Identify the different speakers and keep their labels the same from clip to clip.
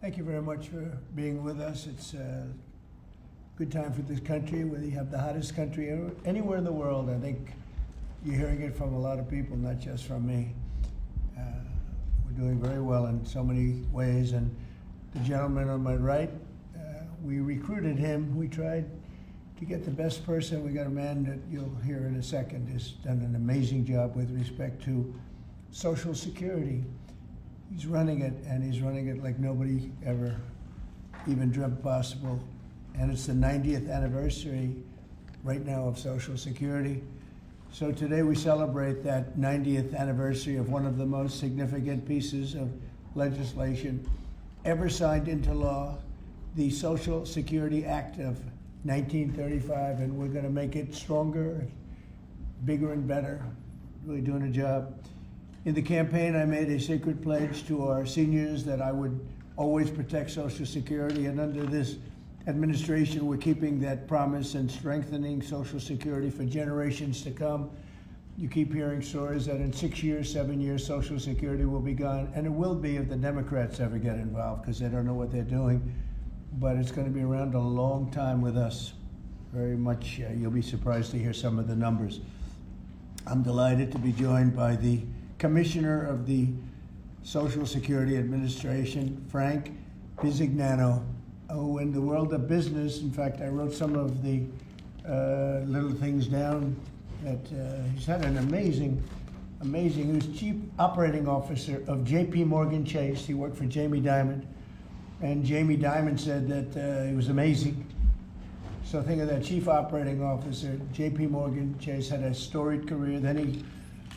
Speaker 1: Thank you very much for being with us. It's a good time for this country, whether you have the hottest country anywhere in the world. I think you're hearing it from a lot of people, not just from me. We're doing very well in so many ways. And the gentleman on my right, we recruited him. We tried to get the best person. We got a man that you'll hear in a second has done an amazing job with respect to Social Security. He's running it, and he's running it like nobody ever even dreamt possible. And it's the 90th anniversary right now of Social Security. So today we celebrate that 90th anniversary of one of the most significant pieces of legislation ever signed into law, the Social Security Act of 1935, and we're going to make it stronger, bigger, and better. Really doing a job. In the campaign, I made a sacred pledge to our seniors that I would always protect Social Security, and under this administration, we're keeping that promise and strengthening Social Security for generations to come. You keep hearing stories that in 6 years, 7 years, Social Security will be gone, and it will be if the Democrats ever get involved, because they don't know what they're doing. But it's going to be around a long time with us. Very much, you'll be surprised to hear some of the numbers. I'm delighted to be joined by the Commissioner of the Social Security Administration, Frank Bisignano. Oh, in the world of business, in fact, I wrote some of the little things down that he's had an amazing, he was Chief Operating Officer of J.P. Morgan Chase. He worked for Jamie Dimon, and Jamie Dimon said that he was amazing. So think of that, Chief Operating Officer, J.P. Morgan Chase, had a storied career. Then he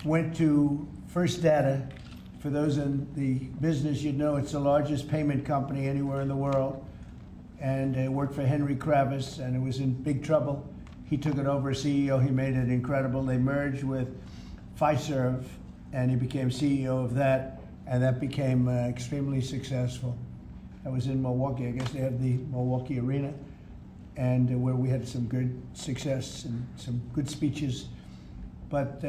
Speaker 1: went to First Data. For those in the business, you'd know it's the largest payment company anywhere in the world. And worked for Henry Kravis, and it was in big trouble. He took it over as CEO. He made it incredible. They merged with Fiserv, and he became CEO of that, and that became extremely successful. I was in Milwaukee. I guess they have the Milwaukee Arena, and where we had some good success and some good speeches. But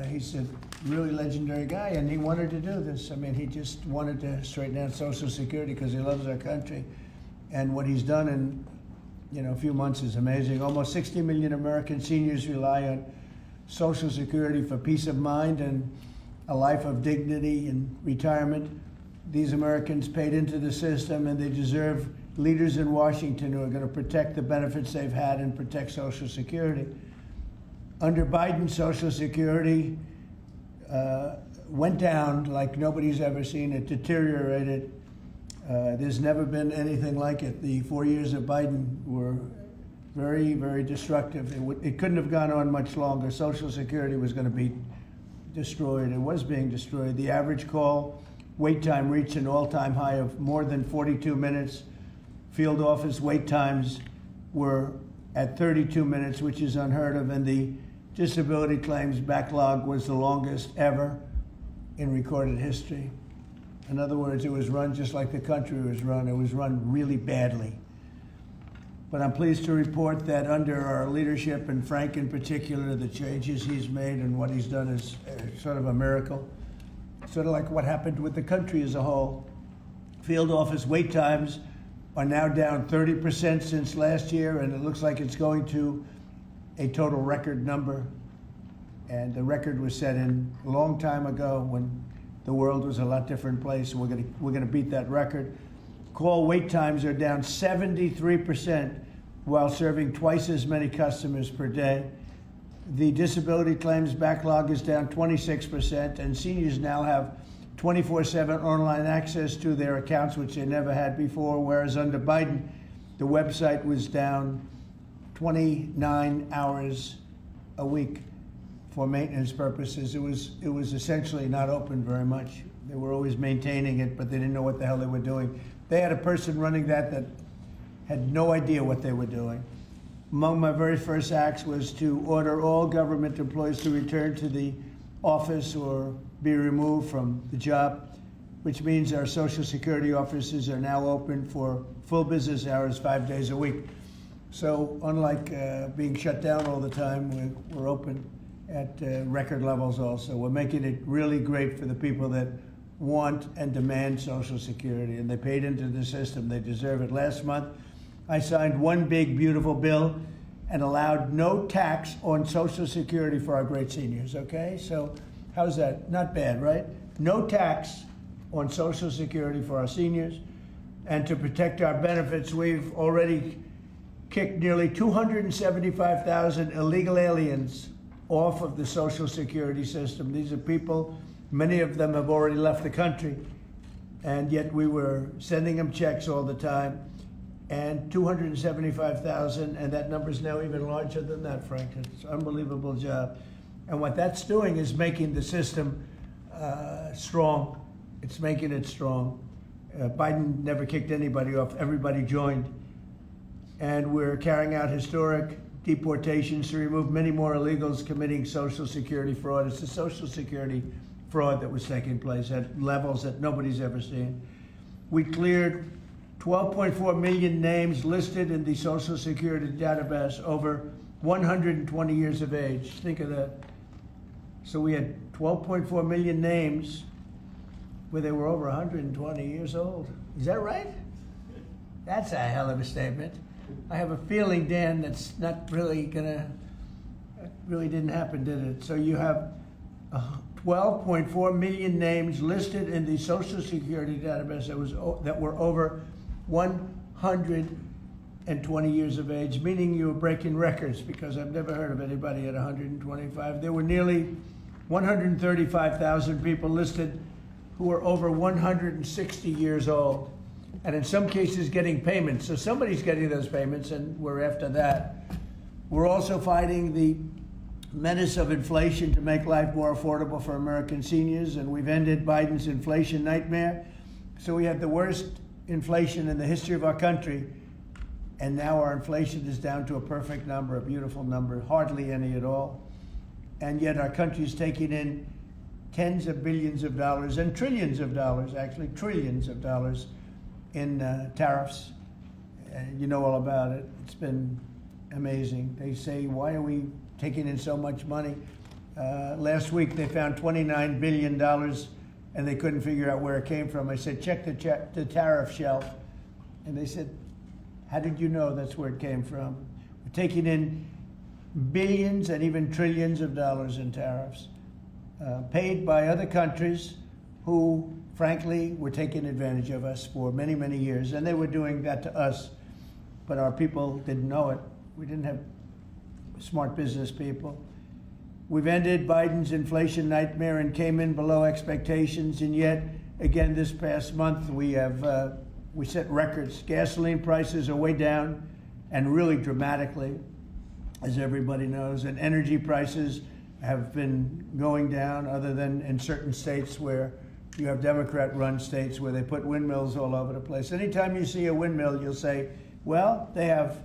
Speaker 1: he's a really legendary guy, and he wanted to do this. I mean, he just wanted to straighten out Social Security because he loves our country. And what he's done in a few months is amazing. Almost 60 million American seniors rely on Social Security for peace of mind and a life of dignity and retirement. These Americans paid into the system, and they deserve leaders in Washington who are going to protect the benefits they've had and protect Social Security. Under Biden, Social Security went down like nobody's ever seen. It deteriorated. There's never been anything like it. The 4 years of Biden were very, very destructive. It couldn't have gone on much longer. Social Security was going to be destroyed. It was being destroyed. The average call wait time reached an all-time high of more than 42 minutes. Field office wait times were at 32 minutes, which is unheard of, and the disability claims backlog was the longest ever in recorded history. In other words, it was run just like the country was run. It was run really badly. But I'm pleased to report that under our leadership, and Frank in particular, the changes he's made and what he's done is sort of a miracle. Sort of like what happened with the country as a whole. Field office wait times are now down 30% since last year, and it looks like it's going to a total record number. And the record was set in a long time ago when the world was a lot different place. We're gonna beat that record. Call wait times are down 73% while serving twice as many customers per day. The disability claims backlog is down 26%, and seniors now have 24/7 online access to their accounts, which they never had before, whereas under Biden, the website was down 29 hours a week for maintenance purposes. It was essentially not open very much. They were always maintaining it, but they didn't know what the hell they were doing. They had a person running that had no idea what they were doing. Among my very first acts was to order all government employees to return to the office or be removed from the job, which means our Social Security offices are now open for full business hours 5 days a week. So unlike being shut down all the time, we're open at record levels also. We're making it really great for the people that want and demand Social Security, and they paid into the system. They deserve it. Last month, I signed one big, beautiful bill and allowed no tax on Social Security for our great seniors, okay? So how's that? Not bad, right? No tax on Social Security for our seniors. And to protect our benefits, we've already kicked nearly 275,000 illegal aliens off of the Social Security system. These are people, many of them have already left the country, and yet we were sending them checks all the time. And 275,000, and that number is now even larger than that, Frank. It's an unbelievable job. And what that's doing is making the system strong. It's making it strong. Biden never kicked anybody off. Everybody joined. And we're carrying out historic deportations to remove many more illegals committing Social Security fraud. It's the Social Security fraud that was taking place at levels that nobody's ever seen. We cleared 12.4 million names listed in the Social Security database over 120 years of age. Think of that. So we had 12.4 million names where they were over 120 years old. Is that right? That's a hell of a statement. I have a feeling, Dan, that's not really gonna, that really didn't happen, did it? So you have 12.4 million names listed in the Social Security database that were over 120 years of age, meaning you were breaking records, because I've never heard of anybody at 125. There were nearly 135,000 people listed who were over 160 years old, and in some cases getting payments. So somebody's getting those payments, and we're after that. We're also fighting the menace of inflation to make life more affordable for American seniors, and we've ended Biden's inflation nightmare. So we had the worst inflation in the history of our country, and now our inflation is down to a perfect number, a beautiful number, hardly any at all. And yet our country is taking in tens of billions of dollars and trillions of dollars, actually trillions of dollars in tariffs. You know all about it. It's been amazing. They say, why are we taking in so much money? Last week they found $29 billion and they couldn't figure out where it came from. I said, check the tariff shelf. And they said, how did you know that's where it came from? We're taking in billions and even trillions of dollars in tariffs, paid by other countries who, frankly, were taking advantage of us for many, many years. And they were doing that to us, but our people didn't know it. We didn't have smart business people. We've ended Biden's inflation nightmare and came in below expectations, and yet, again, this past month, we set records. Gasoline prices are way down, and really dramatically, as everybody knows, and energy prices have been going down, other than in certain states where you have Democrat-run states where they put windmills all over the place. Anytime you see a windmill, you'll say, well, they have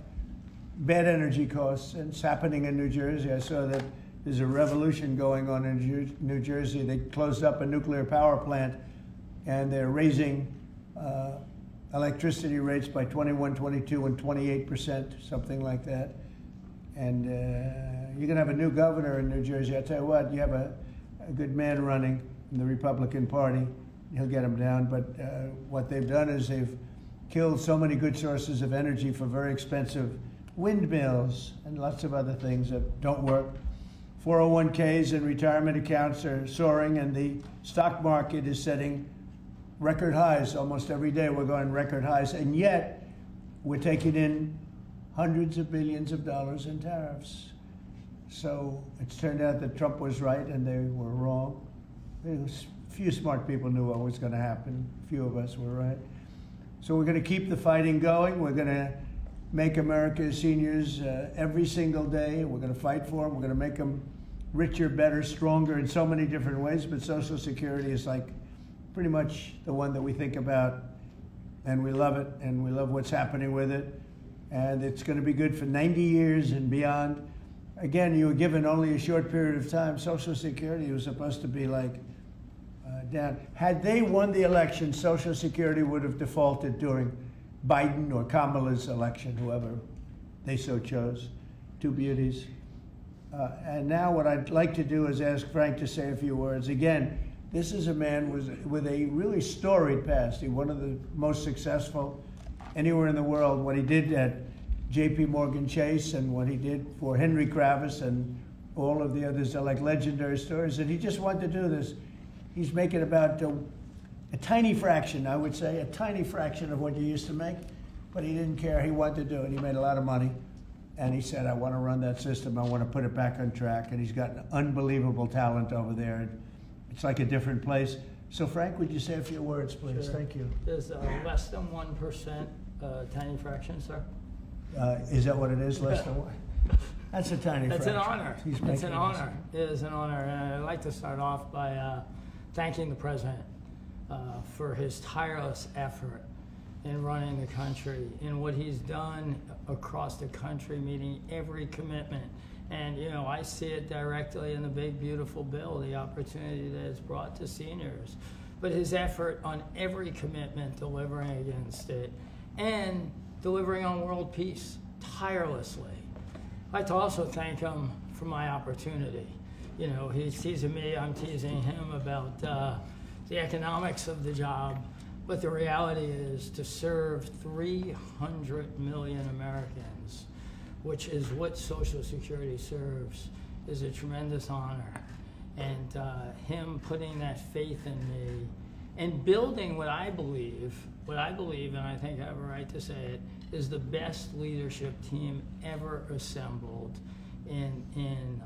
Speaker 1: bad energy costs, and it's happening in New Jersey. I saw that there's a revolution going on in New Jersey. They closed up a nuclear power plant, and they're raising electricity rates by 21, 22, and 28%, something like that. And you're going to have a new governor in New Jersey. I tell you what, you have a good man running in the Republican Party. He'll get them down. But what they've done is they've killed so many good sources of energy for very expensive windmills and lots of other things that don't work. 401ks and retirement accounts are soaring, and the stock market is setting record highs. Almost every day we're going record highs, and yet we're taking in hundreds of billions of dollars in tariffs. So it's turned out that Trump was right and they were wrong. A few smart people knew what was going to happen. A few of us were right. So we're going to keep the fighting going. We're going to make America's seniors every single day. We're going to fight for them. We're going to make them richer, better, stronger in so many different ways. But Social Security is like pretty much the one that we think about, and we love it, and we love what's happening with it. And it's going to be good for 90 years and beyond. Again, you were given only a short period of time. Social Security was supposed to be like down. Had they won the election, Social Security would have defaulted during Biden or Kamala's election, whoever they so chose. Two beauties. And now what I'd like to do is ask Frank to say a few words. Again, This is a man with a really storied past. He's one of the most successful anywhere in the world. What he did at J.P. Morgan Chase and what he did for Henry Kravis and all of the others are like legendary stories. And he just wanted to do this. He's making about a tiny fraction, I would say, a tiny fraction of what you used to make. But he didn't care. He wanted to do it. He made a lot of money. And he said, I want to run that system. I want to put it back on track. And he's got an unbelievable talent over there. It's like a different place. So, Frank, would you say a few words, please?
Speaker 2: Sure.
Speaker 1: Thank you.
Speaker 2: Is less than 1% tiny fraction, sir?
Speaker 1: Is that what it is, less than one? That's a tiny
Speaker 2: That's
Speaker 1: fraction.
Speaker 2: an honor. It's an honor. It is an honor. And I'd like to start off by thanking the president for his tireless effort in running the country, in what he's done across the country, meeting every commitment. And, you know, I see it directly in the big, beautiful bill, the opportunity that it's brought to seniors. But his effort on every commitment, delivering against it, and delivering on world peace tirelessly. I'd like to also thank him for my opportunity. You know, he's teasing me, I'm teasing him about the economics of the job. But the reality is to serve 300 million Americans, which is what Social Security serves, is a tremendous honor. And him putting that faith in me and building what I believe, and I think I have a right to say it, is the best leadership team ever assembled in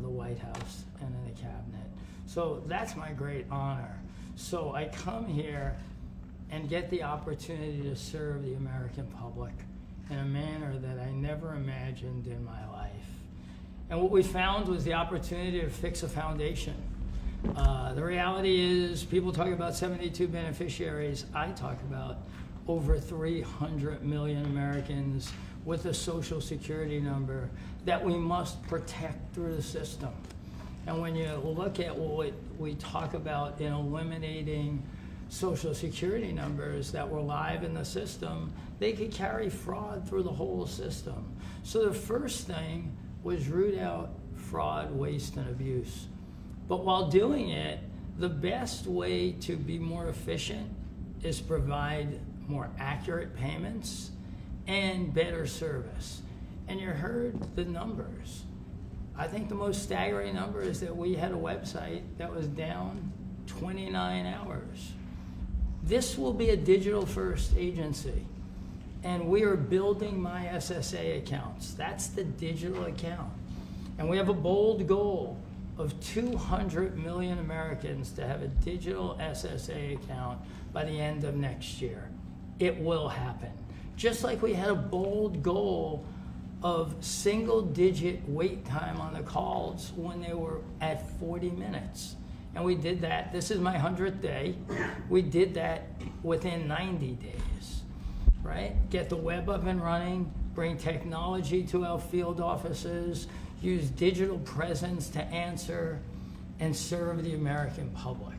Speaker 2: the White House and in the cabinet. So that's my great honor. So I come here and get the opportunity to serve the American public in a manner that I never imagined in my life. And what we found was the opportunity to fix a foundation. The reality is, people talk about 72 beneficiaries. I talk about over 300 million Americans with a Social Security number that we must protect through the system. And when you look at what we talk about in eliminating Social Security numbers that were live in the system, they could carry fraud through the whole system. So the first thing was root out fraud, waste, and abuse. But while doing it, the best way to be more efficient is provide more accurate payments and better service. And you heard the numbers. I think the most staggering number is that we had a website that was down 29 hours. This will be a digital-first agency, and we are building my SSA accounts. That's the digital account. And we have a bold goal of 200 million Americans to have a digital SSA account by the end of next year. It will happen. Just like we had a bold goal of single-digit wait time on the calls when they were at 40 minutes. And we did that. This is my 100th day. We did that within 90 days, right? Get the web up and running, bring technology to our field offices, use digital presence to answer and serve the American public.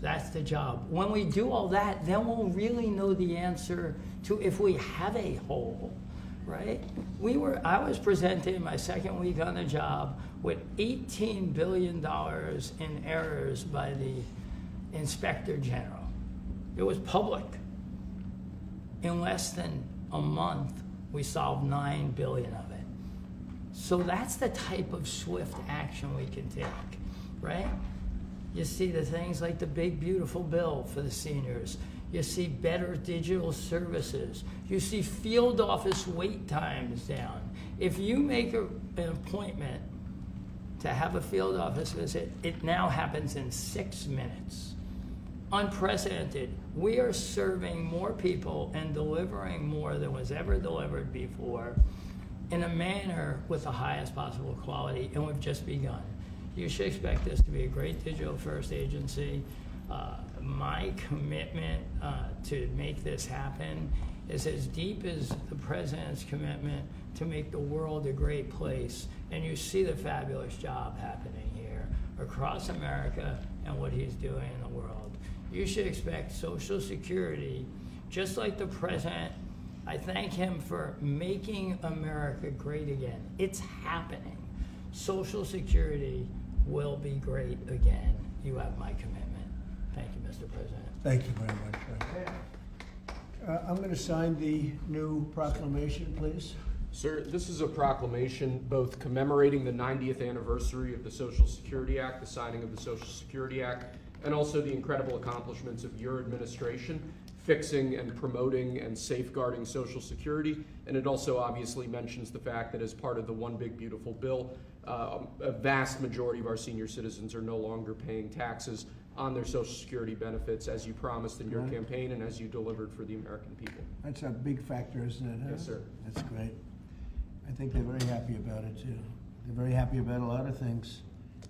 Speaker 2: That's the job. When we do all that, then we'll really know the answer to if we have a hole, right? I was presented in my second week on the job with $18 billion in errors by the Inspector General. It was public. In less than a month, we solved $9 billion of it. So that's the type of swift action we can take, right? You see the things like the big, beautiful bill for the seniors. You see better digital services. You see field office wait times down. If you make an appointment to have a field office visit, it now happens in 6 minutes. Unprecedented. We are serving more people and delivering more than was ever delivered before in a manner with the highest possible quality, and we've just begun. You should expect this to be a great digital-first agency. My commitment to make this happen is as deep as the president's commitment to make the world a great place. And you see the fabulous job happening here across America and what he's doing in the world. You should expect Social Security, just like the president. I thank him for making America great again. It's happening. Social Security will be great again. You have my commitment. Mr. President.
Speaker 1: Thank you very much, Frank. I'm going to sign the new proclamation, please.
Speaker 3: Sir, this is a proclamation both commemorating the 90th anniversary of the Social Security Act, the signing of the Social Security Act, and also the incredible accomplishments of your administration fixing and promoting and safeguarding Social Security. And it also obviously mentions the fact that as part of the One Big Beautiful Bill, a vast majority of our senior citizens are no longer paying taxes on their Social Security benefits as you promised in your campaign and as you delivered for the American people.
Speaker 1: That's a big factor, isn't it? Huh?
Speaker 3: Yes, sir.
Speaker 1: That's great. I think they're very happy about it, too. They're very happy about a lot of things.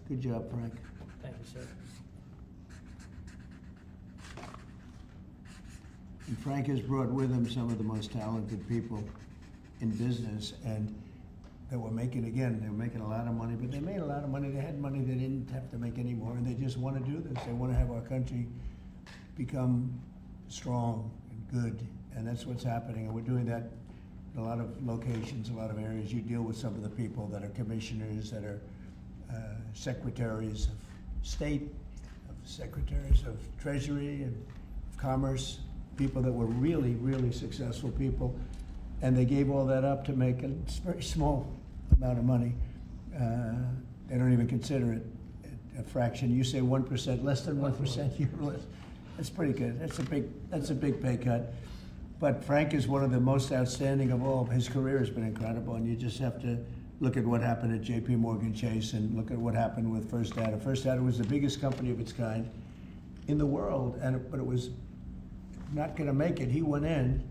Speaker 1: Good job, Frank.
Speaker 2: Thank you, sir.
Speaker 1: And Frank has brought with him some of the most talented people in business, and they were making a lot of money, but they made a lot of money. They had money they didn't have to make anymore, and they just want to do this. They want to have our country become strong and good, and that's what's happening. And we're doing that in a lot of locations, a lot of areas. You deal with some of the people that are commissioners, that are secretaries of state, secretaries of treasury and of commerce, people that were really, really successful people, and they gave all that up to make a very small amount of money. They don't even consider it a fraction. You say 1%, less than 1%. That's pretty good. That's a big pay cut. But Frank is one of the most outstanding of all. His career has been incredible, and you just have to look at what happened at J.P. Morgan Chase and look at what happened with First Data. First Data was the biggest company of its kind in the world, but it was not going to make it. He went in,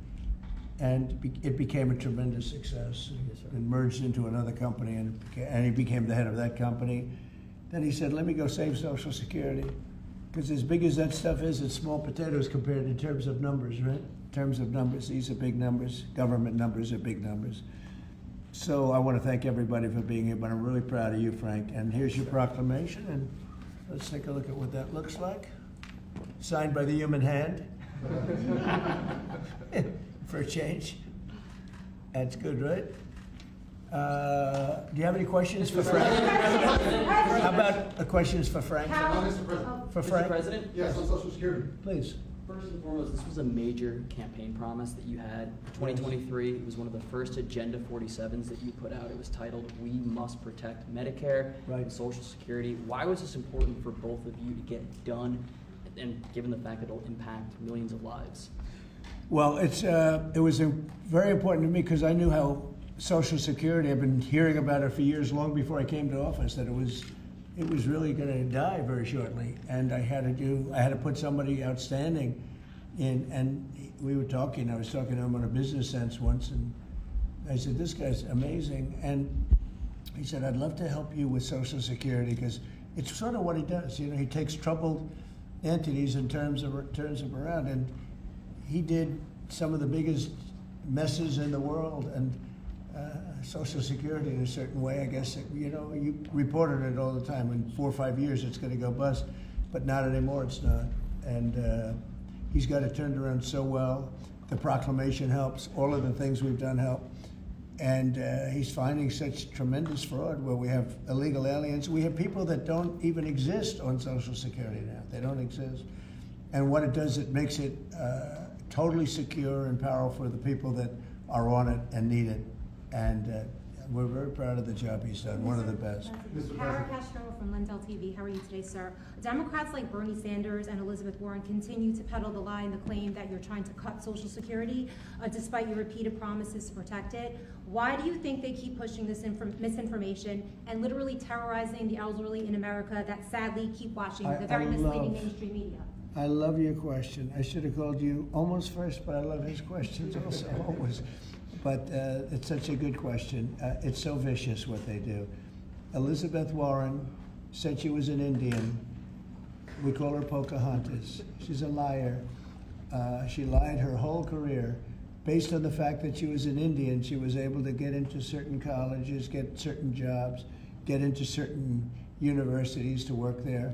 Speaker 1: and it became a tremendous success. And merged into another company, and he became the head of that company. Then he said, "Let me go save Social Security," because as big as that stuff is, it's small potatoes compared in terms of numbers, right? In terms of numbers, these are big numbers. Government numbers are big numbers. So I want to thank everybody for being here, but I'm really proud of you, Frank. And here's your proclamation, and let's take a look at what that looks like. Signed by the human hand. For a change. That's good, right? Do you have any questions for Frank? How about the questions for Frank?
Speaker 4: Mr. President.
Speaker 1: For Frank?
Speaker 5: Mr. President?
Speaker 4: Yes, on Social Security.
Speaker 1: Please.
Speaker 5: First and foremost, this was a major campaign promise that you had for 2023. It was one of the first Agenda 47s that you put out. It was titled, "We Must Protect Medicare
Speaker 1: Right.
Speaker 5: and Social Security." Why was this important for both of you to get done, and given the fact that it'll impact millions of lives?
Speaker 1: Well, it was very important to me because I knew how Social Security, I've been hearing about it for years, long before I came to office, that it was really going to die very shortly. And I had to put somebody outstanding in, and I was talking to him on a business sense once, and I said, "This guy's amazing." And he said, "I'd love to help you with Social Security," because it's sort of what he does. You know, he takes troubled entities and turns them around. And he did some of the biggest messes in the world, and Social Security in a certain way, I guess, you reported it all the time. In 4 or 5 years, it's going to go bust, but not anymore, it's not. And he's got it turned around so well. The proclamation helps. All of the things we've done help. And he's finding such tremendous fraud where we have illegal aliens. We have people that don't even exist on Social Security now. They don't exist. And what it does, it makes it totally secure and powerful for the people that are on it and need it. And we're very proud of the job he's done, one of the best.
Speaker 4: Kara Castro from Lindell TV. How are you today, sir? Democrats like Bernie Sanders and Elizabeth Warren continue to peddle the lie and the claim that you're trying to cut Social Security, despite your repeated promises to protect it. Why do you think they keep pushing this misinformation and literally terrorizing the elderly in America that sadly keep watching the very misleading mainstream media?
Speaker 1: I love your question. I should have called you almost first, but I love his questions also, always. But it's such a good question. It's so vicious what they do. Elizabeth Warren said she was an Indian. We call her Pocahontas. She's a liar. She lied her whole career. Based on the fact that she was an Indian, she was able to get into certain colleges, get certain jobs, get into certain universities to work there.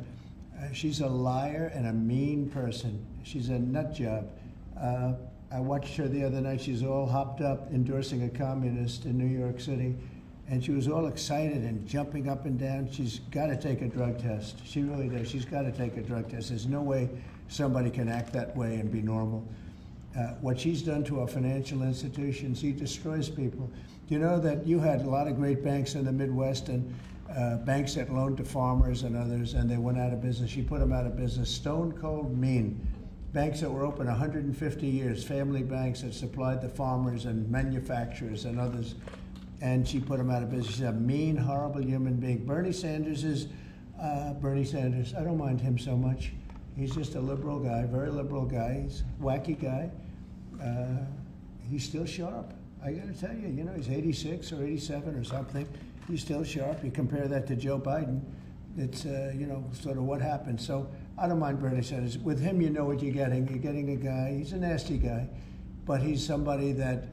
Speaker 1: She's a liar and a mean person. She's a nut job. I watched her the other night. She's all hopped up endorsing a communist in New York City, and she was all excited and jumping up and down. She's got to take a drug test. She really does. She's got to take a drug test. There's no way somebody can act that way and be normal. What she's done to our financial institutions, she destroys people. You know that you had a lot of great banks in the Midwest and banks that loaned to farmers and others, and they went out of business. She put them out of business. Stone cold mean. Banks that were open 150 years, family banks that supplied the farmers and manufacturers and others, and she put them out of business. She's a mean, horrible human being. Bernie Sanders is Bernie Sanders. I don't mind him so much. He's just a liberal guy, very liberal guy. He's a wacky guy. He's still sharp. I got to tell you, you know, he's 86 or 87 or something. He's still sharp. You compare that to Joe Biden, it's, you know, sort of what happened. So I don't mind Bernie Sanders. With him, you know what you're getting. You're getting a guy, he's a nasty guy, but he's somebody that,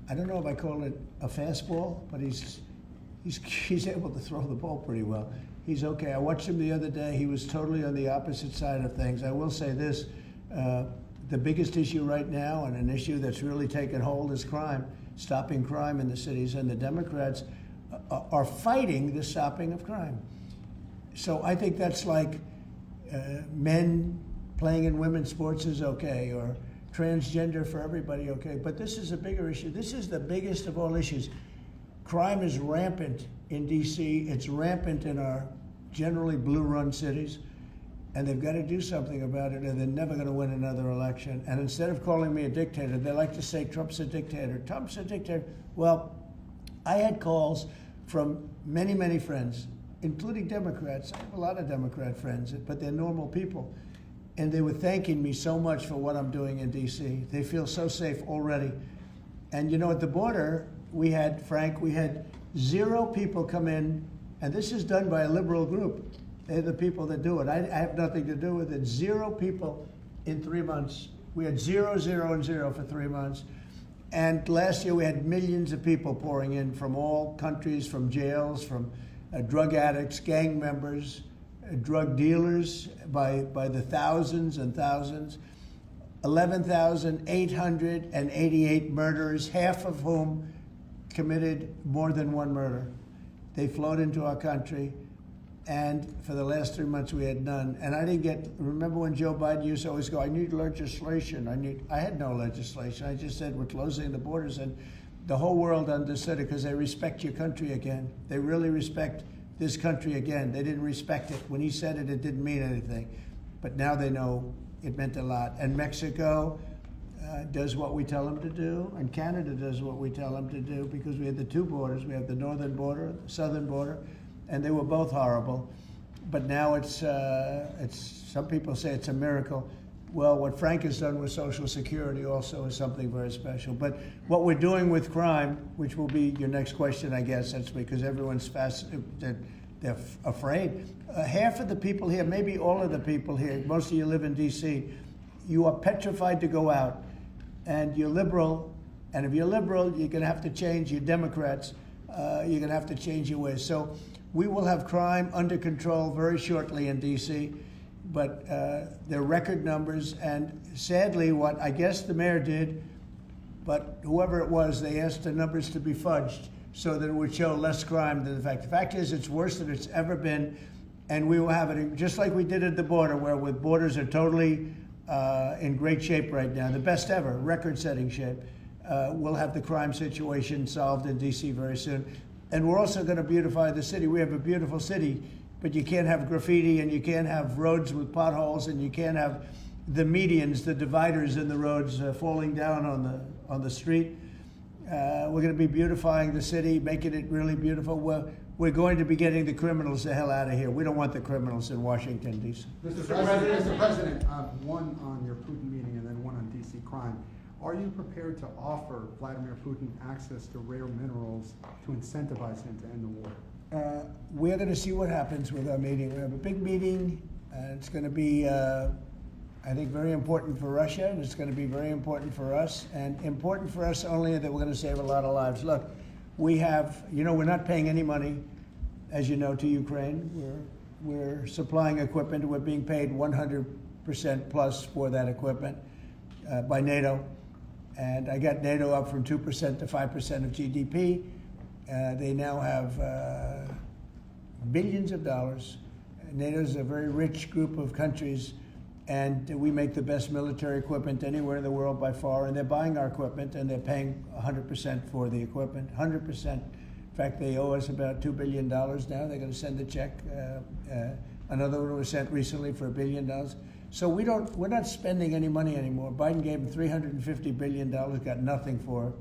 Speaker 1: I don't know if I call it a fastball, but he's able to throw the ball pretty well. He's okay. I watched him the other day. He was totally on the opposite side of things. I will say this, the biggest issue right now, and an issue that's really taken hold, is crime, stopping crime in the cities, and the Democrats are fighting the stopping of crime. So I think that's like men playing in women's sports is okay, or transgender for everybody, okay. But this is a bigger issue. This is the biggest of all issues. Crime is rampant in D.C. It's rampant in our generally blue-run cities, and they've got to do something about it, or they're never going to win another election. And instead of calling me a dictator, they like to say Trump's a dictator. Trump's a dictator. Well, I had calls from many, many friends, including Democrats. I have a lot of Democrat friends, but they're normal people. And they were thanking me so much for what I'm doing in D.C. They feel so safe already. And you know, at the border, we had 0 people come in, and this is done by a liberal group. They're the people that do it. I have nothing to do with it. 0 people in 3 months. We had 0, 0, and 0 for 3 months. And last year we had millions of people pouring in from all countries, from jails, from drug addicts, gang members, drug dealers by the thousands and thousands. 11,888 murderers, half of whom committed more than one murder. They flowed into our country, and for the last 3 months we had none. And I didn't get, remember when Joe Biden used to always go, I need legislation, I had no legislation. I just said we're closing the borders, and the whole world understood it because they respect your country again. They really respect this country again. They didn't respect it. When he said it, it didn't mean anything. But now they know it meant a lot. And Mexico does what we tell them to do, and Canada does what we tell them to do, because we have the 2 borders. We have the northern border, the southern border, and they were both horrible. But now it's some people say it's a miracle. Well, what Frank has done with Social Security also is something very special. But what we're doing with crime, which will be your next question, I guess, that's because everyone's they're afraid. Half of the people here, maybe all of the people here, most of you live in D.C., you are petrified to go out. And you're liberal, and if you're liberal, you're going to have to change. You're Democrats, you're going to have to change your ways. So we will have crime under control very shortly in D.C., but they're record numbers. And sadly, what I guess the mayor did, but whoever it was, they asked the numbers to be fudged so that it would show less crime than the fact. The fact is, it's worse than it's ever been, and we will have it just like we did at the border, where with borders are totally in great shape right now, the best ever, record-setting shape. We'll have the crime situation solved in D.C. very soon. And we're also going to beautify the city. We have a beautiful city, but you can't have graffiti, and you can't have roads with potholes, and you can't have the medians, the dividers in the roads falling down on the street. We're going to be beautifying the city, making it really beautiful. We're going to be getting the criminals the hell out of here. We don't want the criminals in Washington, D.C.
Speaker 6: Mr. President, one on your Putin meeting and then one on D.C. crime. Are you prepared to offer Vladimir Putin access to rare minerals to incentivize him to end the war?
Speaker 1: We're going to see what happens with our meeting. We have a big meeting. It's going to be, I think, very important for Russia, and it's going to be very important for us, and important for us only that we're going to save a lot of lives. Look, we have, we're not paying any money, as you know, to Ukraine. We're supplying equipment. We're being paid 100% plus for that equipment by NATO. And I got NATO up from 2% to 5% of GDP. They now have billions of dollars. NATO's a very rich group of countries, and we make the best military equipment anywhere in the world by far, and they're buying our equipment, and they're paying 100% for the equipment, 100%. In fact, they owe us about $2 billion now. They're going to send a check. Another one was sent recently for $1 billion. So we're not spending any money anymore. Biden gave them $350 billion, got nothing for it.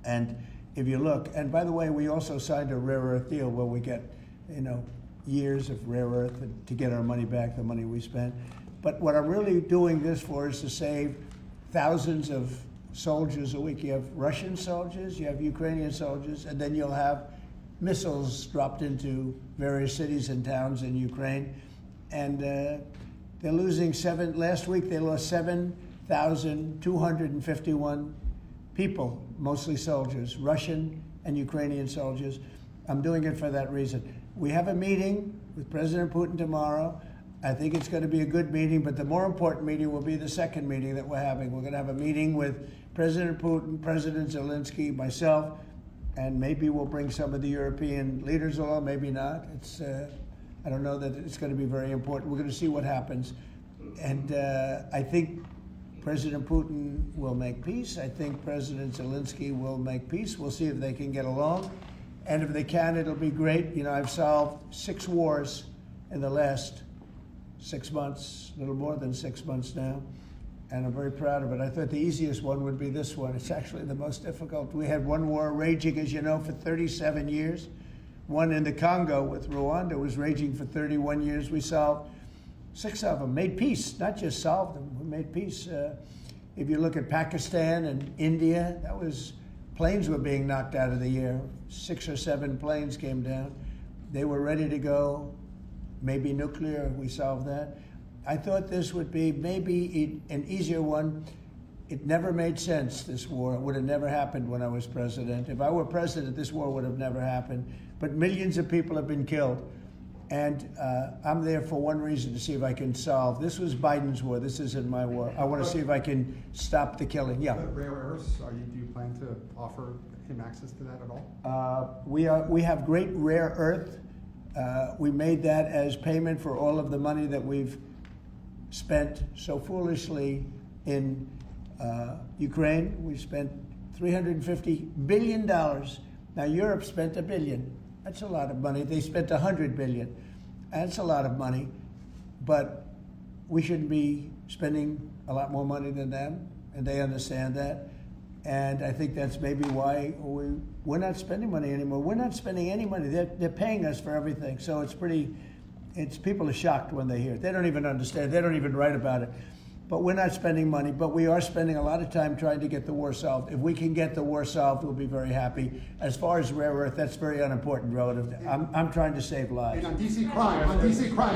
Speaker 1: And if you look, and by the way, we also signed a rare earth deal where we get, years of rare earth to get our money back, the money we spent. But what I'm really doing this for is to save thousands of soldiers a week. You have Russian soldiers, you have Ukrainian soldiers, and then you'll have missiles dropped into various cities and towns in Ukraine. And they're losing last week they lost 7,251 people, mostly soldiers, Russian and Ukrainian soldiers. I'm doing it for that reason. We have a meeting with President Putin tomorrow. I think it's going to be a good meeting, but the more important meeting will be the second meeting that we're having. We're going to have a meeting with President Putin, President Zelensky, myself, and maybe we'll bring some of the European leaders along, maybe not. I don't know that it's going to be very important. We're going to see what happens. And I think President Putin will make peace. I think President Zelensky will make peace. We'll see if they can get along. And if they can, it'll be great. I've solved 6 wars in the last 6 months, a little more than 6 months now, and I'm very proud of it. I thought the easiest one would be this one. It's actually the most difficult. We had one war raging, as you know, for 37 years. One in the Congo with Rwanda was raging for 31 years. We solved 6 of them, made peace, not just solved them, we made peace. If you look at Pakistan and India, planes were being knocked out of the air. 6 or 7 planes came down. They were ready to go. Maybe nuclear, we solved that. I thought this would be maybe an easier one. It never made sense, this war. It would have never happened when I was president. If I were president, this war would have never happened. But millions of people have been killed. And I'm there for one reason, to see if I can solve. This was Biden's war. This isn't my war. I want to see if I can stop the killing. Yeah.
Speaker 6: But rare earths, do you plan to offer him access to that at all?
Speaker 1: We have great rare earth. We made that as payment for all of the money that we've spent so foolishly in Ukraine. We spent $350 billion. Now Europe spent $1 billion. That's a lot of money. They spent $100 billion. That's a lot of money, but we shouldn't be spending a lot more money than them, and they understand that. And I think that's maybe why we're not spending money anymore. We're not spending any money. They're paying us for everything. So people are shocked when they hear it. They don't even understand. They don't even write about it. But we're not spending money, but we are spending a lot of time trying to get the war solved. If we can get the war solved, we'll be very happy. As far as rare earth, that's very unimportant relative to, I'm trying to save lives.
Speaker 6: And on DC crime,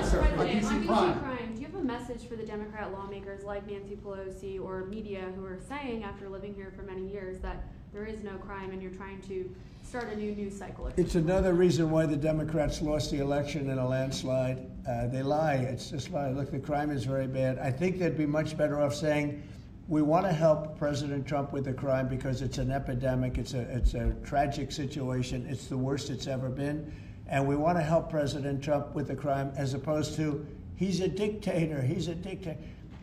Speaker 6: sir, on
Speaker 7: President,
Speaker 6: DC crime.
Speaker 7: do you have a message for the Democrat lawmakers like Nancy Pelosi or media who are saying, after living here for many years, that there is no crime and you're trying to start a new news cycle?
Speaker 1: It's another reason why the Democrats lost the election in a landslide. They lie. It's just lie. Look, the crime is very bad. I think they'd be much better off saying, we want to help President Trump with the crime because it's an epidemic. It's a tragic situation. It's the worst it's ever been. And we want to help President Trump with the crime, as opposed to, he's a dictator. He's a dictator.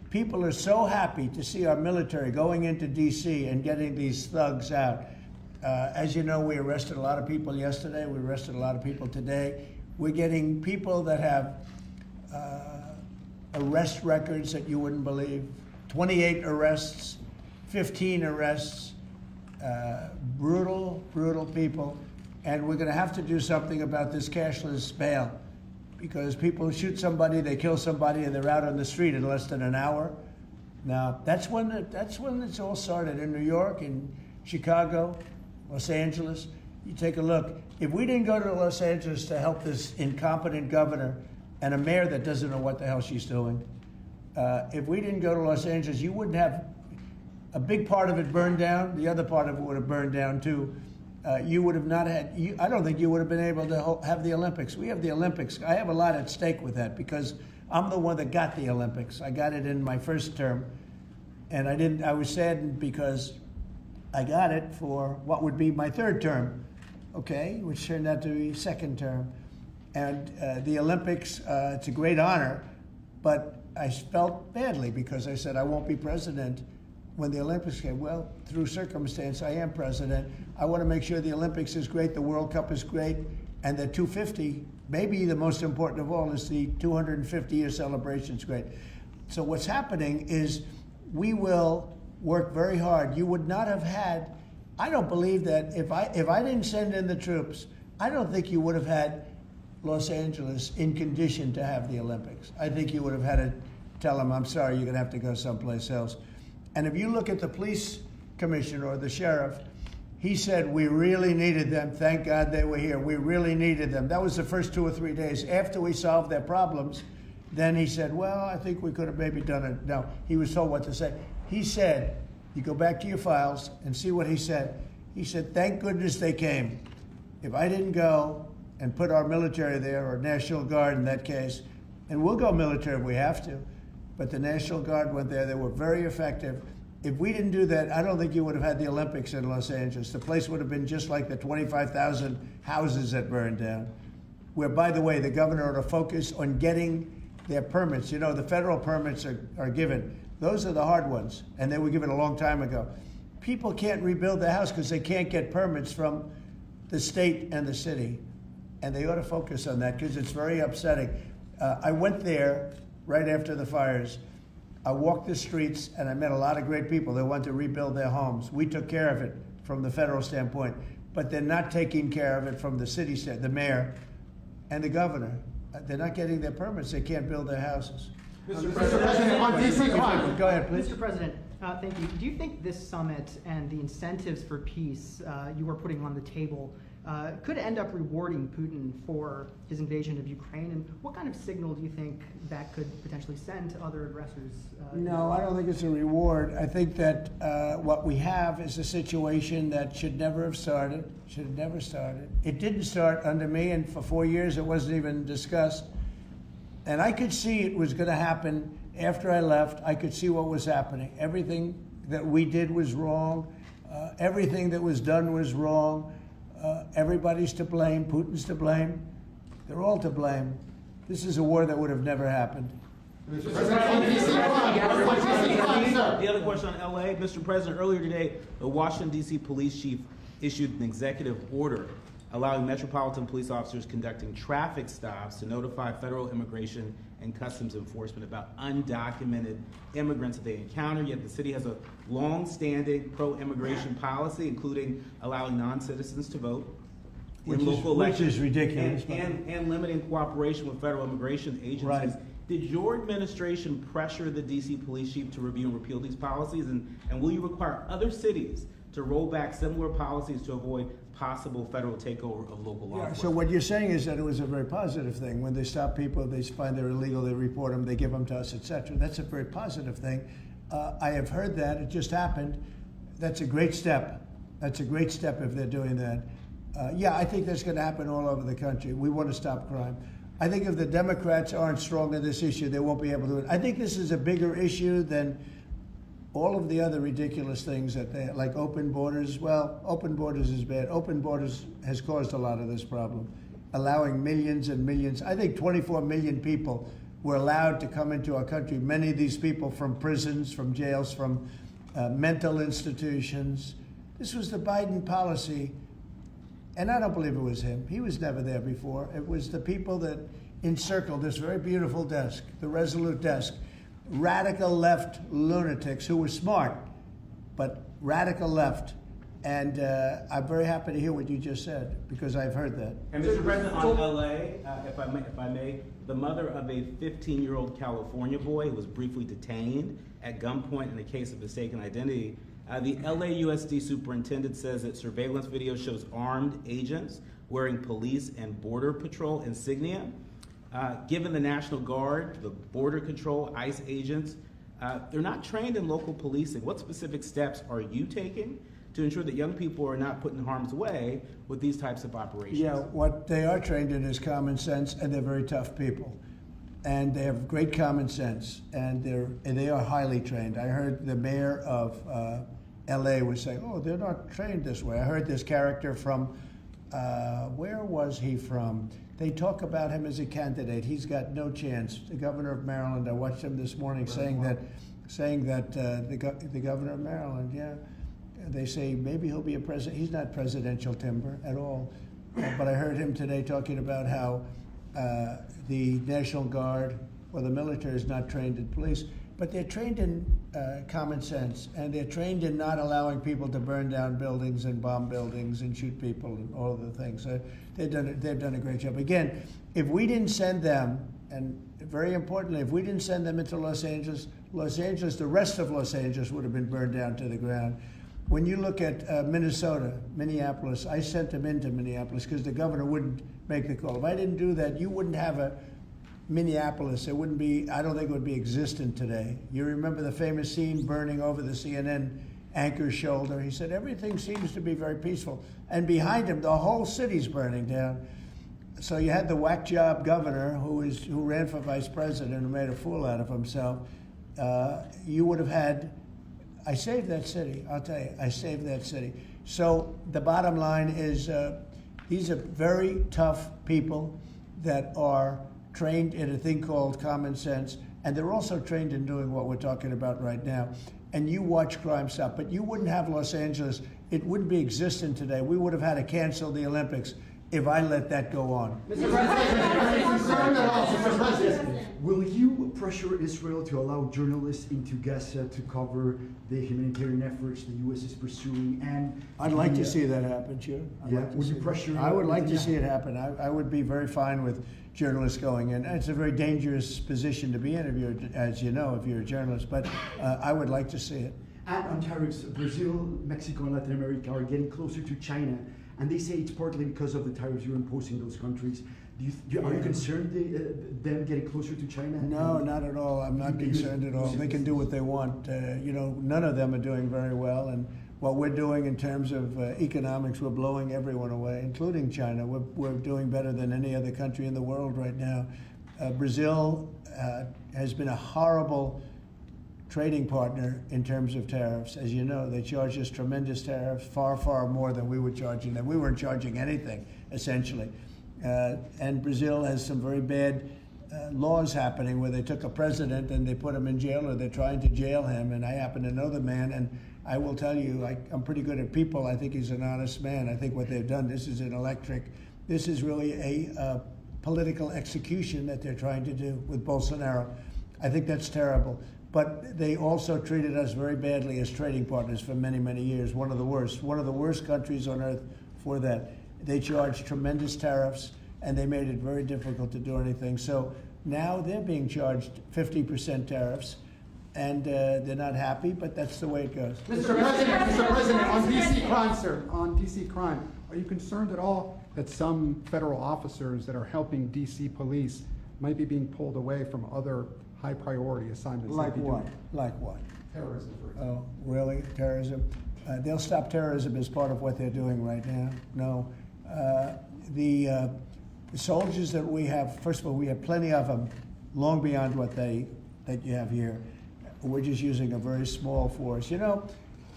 Speaker 1: People are so happy to see our military going into D.C. and getting these thugs out. As you know, we arrested a lot of people yesterday. We arrested a lot of people today. We're getting people that have arrest records that you wouldn't believe. 28 arrests, 15 arrests, brutal, brutal people. And we're going to have to do something about this cashless bail, because people shoot somebody, they kill somebody, and they're out on the street in less than an hour. Now, that's when it's all started, in New York, in Chicago, Los Angeles. You take a look. If we didn't go to Los Angeles to help this incompetent governor and a mayor that doesn't know what the hell she's doing, if we didn't go to Los Angeles, you wouldn't have a big part of it burned down. The other part of it would have burned down too. You would have not had, I don't think you would have been able to have the Olympics. We have the Olympics. I have a lot at stake with that, because I'm the one that got the Olympics. I got it in my first term, and I was saddened because I got it for what would be my third term, okay, which turned out to be second term. And the Olympics, it's a great honor, but I felt badly because I said I won't be president when the Olympics came. Well, through circumstance, I am president. I want to make sure the Olympics is great, the World Cup is great, and the 250, maybe the most important of all, is the 250-year celebration is great. So what's happening is we will work very hard. You would not have had, I don't believe that if I didn't send in the troops, I don't think you would have had Los Angeles in condition to have the Olympics. I think you would have had to tell them, I'm sorry, you're going to have to go someplace else. And if you look at the police commissioner or the sheriff, he said, we really needed them. Thank God they were here. We really needed them. That was the first 2 or 3 days. After we solved their problems, then he said, well, I think we could have maybe done it. No, he was told what to say. He said, you go back to your files and see what he said. He said, thank goodness they came. If I didn't go and put our military there, or National Guard in that case, and we'll go military if we have to, but the National Guard went there. They were very effective. If we didn't do that, I don't think you would have had the Olympics in Los Angeles. The place would have been just like the 25,000 houses that burned down, where, by the way, the governor ought to focus on getting their permits. You know, the federal permits are given. Those are the hard ones, and they were given a long time ago. People can't rebuild the house because they can't get permits from the state and the city, and they ought to focus on that because it's very upsetting. I went there right after the fires. I walked the streets, and I met a lot of great people that want to rebuild their homes. We took care of it from the federal standpoint, but they're not taking care of it from the city standpoint, the mayor and the governor. They're not getting their permits. They can't build their houses.
Speaker 6: Mr. President, on DC crime.
Speaker 1: Go ahead, please.
Speaker 8: Mr. President, thank you. Do you think this summit and the incentives for peace you are putting on the table could end up rewarding Putin for his invasion of Ukraine? And what kind of signal do you think that could potentially send to other aggressors?
Speaker 1: No, I don't think it's a reward. I think that what we have is a situation that should never have started, should have never started. It didn't start under me, and for 4 years it wasn't even discussed. And I could see it was going to happen after I left. I could see what was happening. Everything that we did was wrong. Everything that was done was wrong. Everybody's to blame. Putin's to blame. They're all to blame. This is a war that would have never happened.
Speaker 6: Mr. President, on DC crime, sir.
Speaker 9: The other question on LA, Mr. President, earlier today, the Washington, D.C. police chief issued an executive order allowing metropolitan police officers conducting traffic stops to notify federal immigration and customs enforcement about undocumented immigrants that they encounter. Yet the city has a long-standing pro-immigration policy, including allowing non-citizens to vote in local elections.
Speaker 1: Which is ridiculous.
Speaker 9: And limiting cooperation with federal immigration agencies.
Speaker 1: Right.
Speaker 9: Did your administration pressure the D.C. police chief to review and repeal these policies? And will you require other cities to roll back similar policies to avoid possible federal takeover of local law enforcement?
Speaker 1: So what you're saying is that it was a very positive thing. When they stop people, they find they're illegal, they report them, they give them to us, etc. That's a very positive thing. I have heard that. It just happened. That's a great step. That's a great step if they're doing that. Yeah, I think that's going to happen all over the country. We want to stop crime. I think if the Democrats aren't strong in this issue, they won't be able to do it. I think this is a bigger issue than all of the other ridiculous things that they, like open borders. Well, open borders is bad. Open borders has caused a lot of this problem, allowing millions and millions. I think 24 million people were allowed to come into our country. Many of these people from prisons, from jails, from mental institutions. This was the Biden policy. And I don't believe it was him. He was never there before. It was the people that encircled this very beautiful desk, the Resolute desk. Radical left lunatics who were smart, but radical left. And I'm very happy to hear what you just said, because I've heard that.
Speaker 9: And Mr. President, on LA, if I may, the mother of a 15-year-old California boy who was briefly detained at gunpoint in a case of mistaken identity. The LAUSD superintendent says that surveillance video shows armed agents wearing police and border patrol insignia. Given the National Guard, the Border Control, ICE agents, they're not trained in local policing. What specific steps are you taking to ensure that young people are not put in harm's way with these types of operations?
Speaker 1: Yeah, what they are trained in is common sense, and they're very tough people. And they have great common sense, and they are highly trained. I heard the mayor of LA was saying, oh, they're not trained this way. I heard this character from where was he from? They talk about him as a candidate. He's got no chance. The governor of Maryland, I watched him this morning saying that the governor of Maryland, yeah, they say maybe he'll be a president. He's not presidential timber at all. But I heard him today talking about how the National Guard or the military is not trained in police, but they're trained in common sense, and they're trained in not allowing people to burn down buildings and bomb buildings and shoot people and all of the things. So they've done a great job. Again, if we didn't send them, and very importantly, if we didn't send them into Los Angeles, the rest of Los Angeles would have been burned down to the ground. When you look at Minnesota, Minneapolis, I sent them into Minneapolis because the governor wouldn't make the call. If I didn't do that, you wouldn't have a Minneapolis. It wouldn't be, I don't think it would be existent today. You remember the famous scene burning over the CNN anchor's shoulder. He said, everything seems to be very peaceful. And behind him, the whole city's burning down. So you had the whack job governor who ran for vice president and made a fool out of himself. You would have had, I saved that city, I'll tell you, I saved that city. So the bottom line is these are very tough people that are trained in a thing called common sense, and they're also trained in doing what we're talking about right now. And you watch crime stop, but you wouldn't have Los Angeles, it wouldn't be existent today. We would have had to cancel the Olympics if I let that go on.
Speaker 10: Mr. President, will you pressure Israel to allow journalists into Gaza to cover the humanitarian efforts the U.S. is pursuing? And
Speaker 1: I'd like to see that happen, sure.
Speaker 10: Would you pressure?
Speaker 1: I would like to see it happen. I would be very fine with journalists going in. It's a very dangerous position to be in, as you know, if you're a journalist, but I would like to see it.
Speaker 10: And on tariffs, Brazil, Mexico, and Latin America are getting closer to China, and they say it's partly because of the tariffs you're imposing those countries. Are you concerned them getting closer to China?
Speaker 1: No, not at all. I'm not concerned at all. They can do what they want. None of them are doing very well, and what we're doing in terms of economics, we're blowing everyone away, including China. We're doing better than any other country in the world right now. Brazil has been a horrible trading partner in terms of tariffs. As you know, they charge us tremendous tariffs, far, far more than we were charging them. We weren't charging anything, essentially. And Brazil has some very bad laws happening where they took a president and they put him in jail, or they're trying to jail him. And I happen to know the man, and I will tell you, I'm pretty good at people. I think he's an honest man. I think what they've done, this is really a political execution that they're trying to do with Bolsonaro. I think that's terrible. But they also treated us very badly as trading partners for many, many years. One of the worst countries on earth for that. They charged tremendous tariffs, and they made it very difficult to do anything. So now they're being charged 50% tariffs, and they're not happy, but that's the way it goes.
Speaker 6: Mr. President, on DC crime, sir, on DC crime, are you concerned at all that some federal officers that are helping DC police might be being pulled away from other high priority assignments?
Speaker 1: Like what? Like what?
Speaker 6: Terrorism, for example.
Speaker 1: Oh, really? Terrorism? They'll stop terrorism as part of what they're doing right now. No. The soldiers that we have, first of all, we have plenty of them, long beyond what that you have here. We're just using a very small force. You know,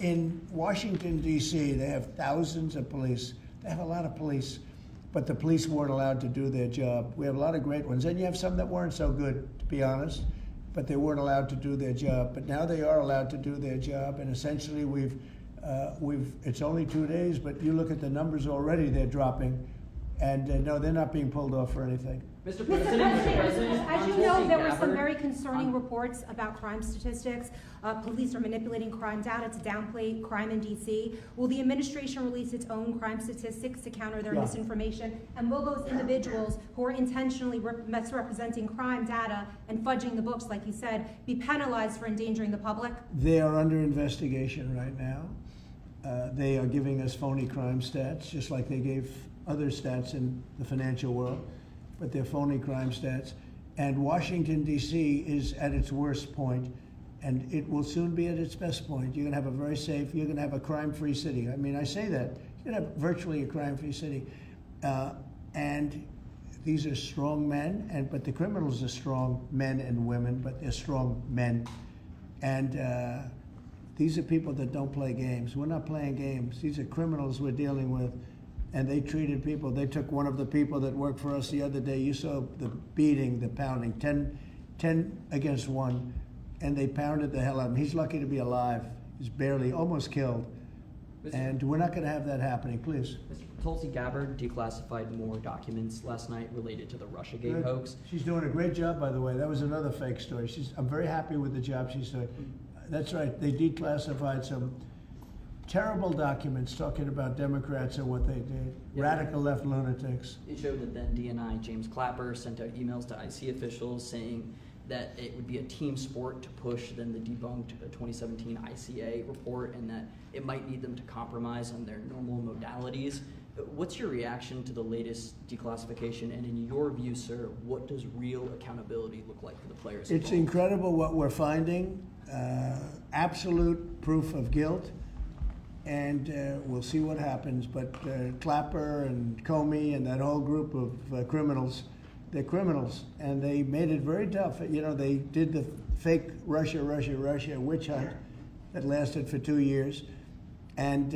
Speaker 1: in Washington, D.C., they have thousands of police. They have a lot of police, but the police weren't allowed to do their job. We have a lot of great ones, and you have some that weren't so good, to be honest, but they weren't allowed to do their job. But now they are allowed to do their job, and essentially it's only 2 days, but you look at the numbers already, they're dropping. And no, they're not being pulled off for anything.
Speaker 5: Mr. President,
Speaker 4: as you know, there were some very concerning reports about crime statistics. Police are manipulating crime data to downplay crime in D.C. Will the administration release its own crime statistics to counter their misinformation? And will those individuals who are intentionally misrepresenting crime data and fudging the books, like you said, be penalized for endangering the public?
Speaker 1: They are under investigation right now. They are giving us phony crime stats, just like they gave other stats in the financial world, but they're phony crime stats. And Washington, D.C. is at its worst point, and it will soon be at its best point. You're going to have a very safe, you're going to have a crime-free city. I mean, I say that. You're going to have virtually a crime-free city. And these are strong men, but the criminals are strong men and women, but they're strong men. And these are people that don't play games. We're not playing games. These are criminals we're dealing with. and they treated people. They took one of the people that worked for us the other day. You saw the beating, the pounding, 10 against 1, and they pounded the hell out of him. He's lucky to be alive. He's barely, almost killed. And we're not going to have that happening, please.
Speaker 5: Tulsi Gabbard declassified more documents last night related to the Russiagate
Speaker 1: Good.
Speaker 5: hoax.
Speaker 1: She's doing a great job, by the way. That was another fake story. I'm very happy with the job she's doing. That's right. They declassified some terrible documents talking about Democrats and what they did.
Speaker 5: Yeah.
Speaker 1: Radical left lunatics.
Speaker 5: It showed that then DNI James Clapper sent out emails to IC officials saying that it would be a team sport to push then the debunked 2017 ICA report, and that it might need them to compromise on their normal modalities. What's your reaction to the latest declassification, and in your view, sir, what does real accountability look like for the players
Speaker 1: It's
Speaker 5: involved?
Speaker 1: incredible what we're finding. Absolute proof of guilt. And we'll see what happens. But Clapper and Comey and that whole group of criminals, they're criminals. And they made it very tough. You know, they did the fake Russia witch hunt that lasted for 2 years. And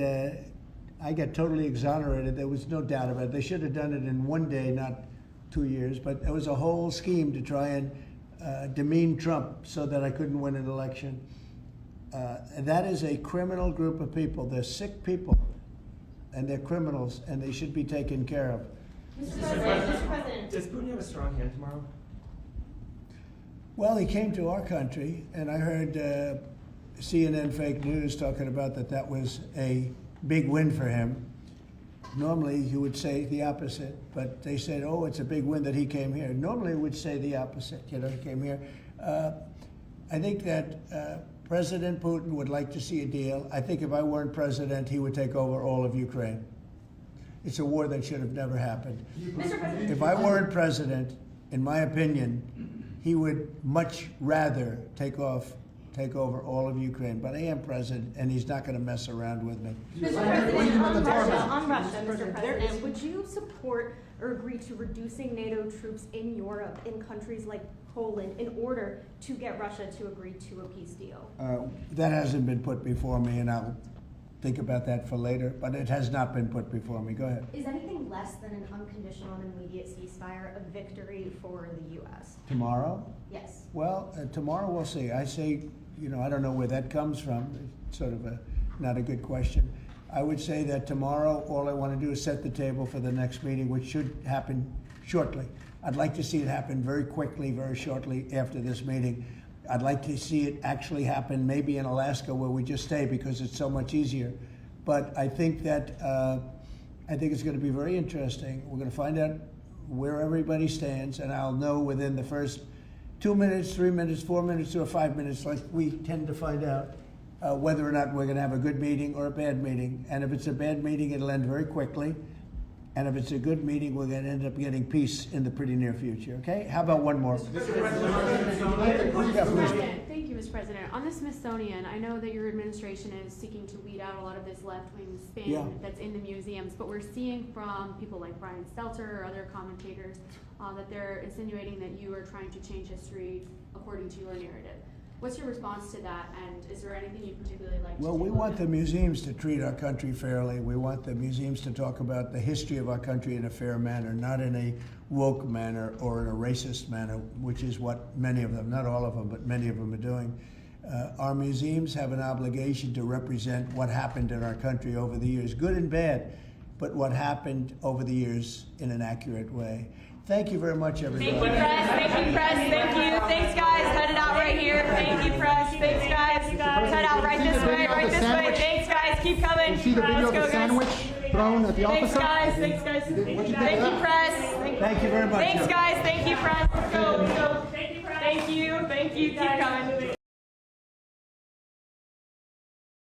Speaker 1: I got totally exonerated. There was no doubt about it. They should have done it in 1 day, not 2 years. But it was a whole scheme to try and demean Trump so that I couldn't win an election. And that is a criminal group of people. They're sick people, and they're criminals, and they should be taken care of.
Speaker 11: Mr. President. Does Putin have a strong hand tomorrow?
Speaker 1: Well, he came to our country, and I heard CNN fake news talking about that was a big win for him. Normally, he would say the opposite, but they said, oh, it's a big win that he came here. Normally, he would say the opposite, he came here. I think that President Putin would like to see a deal. I think if I weren't president, he would take over all of Ukraine. It's a war that should have never happened.
Speaker 11: Mr. President.
Speaker 1: If I weren't president, in my opinion, he would much rather take over all of Ukraine. But I am president, and he's not going to mess around with me.
Speaker 11: Mr. President, on Russia, Mr. President, would you support or agree to reducing NATO troops in Europe, in countries like Poland, in order to get Russia to agree to a peace deal?
Speaker 1: That hasn't been put before me, and I'll think about that for later, but it has not been put before me. Go ahead.
Speaker 11: Is anything less than an unconditional and immediate ceasefire a victory for the U.S.?
Speaker 1: Tomorrow?
Speaker 11: Yes.
Speaker 1: Well, tomorrow we'll see. I say, I don't know where that comes from. It's sort of not a good question. I would say that tomorrow, all I want to do is set the table for the next meeting, which should happen shortly. I'd like to see it happen very quickly, very shortly after this meeting. I'd like to see it actually happen maybe in Alaska, where we just stay because it's so much easier. But I think that it's going to be very interesting. We're going to find out where everybody stands, and I'll know within the first 2 minutes, 3 minutes, 4 minutes, or 5 minutes, like we tend to find out, whether or not we're going to have a good meeting or a bad meeting. And if it's a bad meeting, it'll end very quickly. And if it's a good meeting, we're going to end up getting peace in the pretty near future, okay? How about one more?
Speaker 7: Thank you, Mr. President. On the Smithsonian, I know that your administration is seeking to weed out a lot of this left-wing spin that's in the museums, but we're seeing from people like Brian Stelter or other commentators that they're insinuating that you are trying to change history according to your narrative. What's your response to that, and is there anything you'd particularly like to
Speaker 1: Well, we
Speaker 7: take a look
Speaker 1: want
Speaker 7: at?
Speaker 1: the museums to treat our country fairly. We want the museums to talk about the history of our country in a fair manner, not in a woke manner or in a racist manner, which is what many of them, not all of them, but many of them are doing. Our museums have an obligation to represent what happened in our country over the years, good and bad, but what happened over the years in an accurate way. Thank you very much, everybody.
Speaker 12: Thank you, press. Thank you, press. Thank you. Thanks, guys. Headed out right here. Thank you, press. Thanks, guys. Head out right this way. Right this way. Thanks, guys. Keep coming.
Speaker 6: You see the video
Speaker 12: Let's
Speaker 6: of
Speaker 12: go,
Speaker 6: the
Speaker 12: guys.
Speaker 6: sandwich thrown at the officer?
Speaker 12: Thanks, guys. Thank you, press.
Speaker 1: Thank you very much.
Speaker 12: Thanks, guys. Thank you, press. Let's go. Thank you, press. Thank you. Keep coming.